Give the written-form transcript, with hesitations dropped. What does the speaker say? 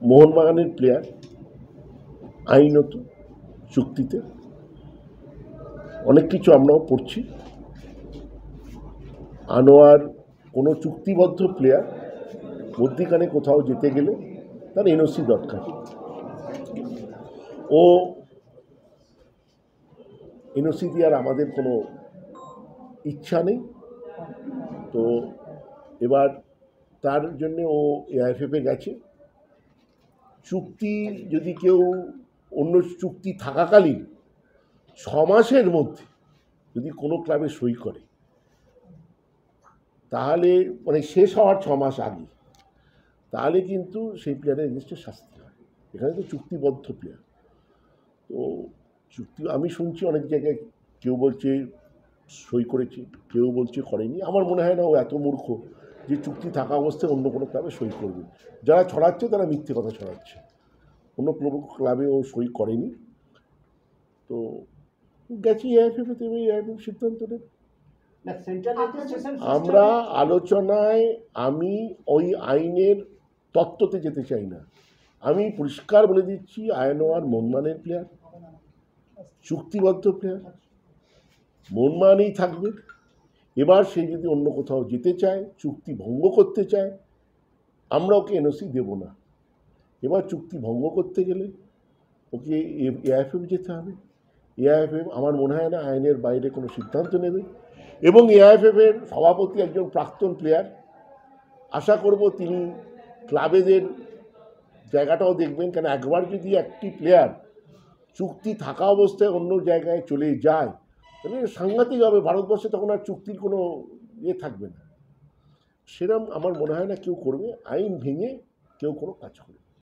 মোহনবাগানের প্লেয়ার আইনত চুক্তিতে অনেক কিছু আমরাও পড়ছি। আনোয়ার কোনো চুক্তিবদ্ধ প্লেয়ার মধ্যিখানে কোথাও যেতে গেলে তার এনওসি দরকার। ও এনওসি দেওয়ার আমাদের কোনো ইচ্ছা নেই। তো এবার তার জন্যে ও এআইএফএফে গেছে। চুক্তি যদি কেউ অন্য চুক্তি থাকাকালীন 6 মাসের মধ্যে যদি কোনো ক্লাবে সই করে, তাহলে মানে শেষ হওয়ার 6 মাস আগে, তাহলে কিন্তু সেই প্লেয়ারের এগেনস্টে শাস্তি হয়। এখানে তো চুক্তিবদ্ধ প্লেয়ার। তো চুক্তি আমি শুনছি অনেক জায়গায় কেউ বলছে সই করেছে, কেউ বলছে করেনি। আমার মনে হয় না ও এত মূর্খ যে চুক্তি থাকা অবস্থায় অন্য কোনো ক্লাবে সই করবে। যারা ছড়াচ্ছে তারা মিথ্যে কথা ছড়াচ্ছে। অন্য ক্লাবে ও সই করেনি। তো গেছি এআইএফএফে, তবে এআইএফএফ সিদ্ধান্ত নেবে। আমরা আলোচনায় আমি ওই আইনের তত্ত্বতে যেতে চাই না। আমি পরিষ্কার বলে দিচ্ছি, আনোয়ার মোহনবাগানের প্লেয়ার, চুক্তিবদ্ধ প্লেয়ার, মোহনবাগানেই থাকবে। এবার সে যদি অন্য কোথাও যেতে চায়, চুক্তি ভঙ্গ করতে চায়, আমরা ওকে এনওসি দেব না। এবার চুক্তি ভঙ্গ করতে গেলে ওকে এআইএফএফ যেতে হবে। এআইএফএফ আমার মনে হয় না আইনের বাইরে কোনো সিদ্ধান্ত নেবে। এবং এআইএফএফের সভাপতি একজন প্রাক্তন প্লেয়ার, আশা করব তিনি ক্লাবেদের জায়গাটাও দেখবেন। কেন একবার যদি একটি প্লেয়ার চুক্তি থাকা অবস্থায় অন্য জায়গায় চলে যায়, তাহলে সাংঘাতিক হবে। ভারতবর্ষে তখন আর চুক্তির কোনো ইয়ে থাকবে না। সেরকম আমার মনে হয় না কেউ করবে। আইন ভেঙে কেউ কোনো কাজ করবে।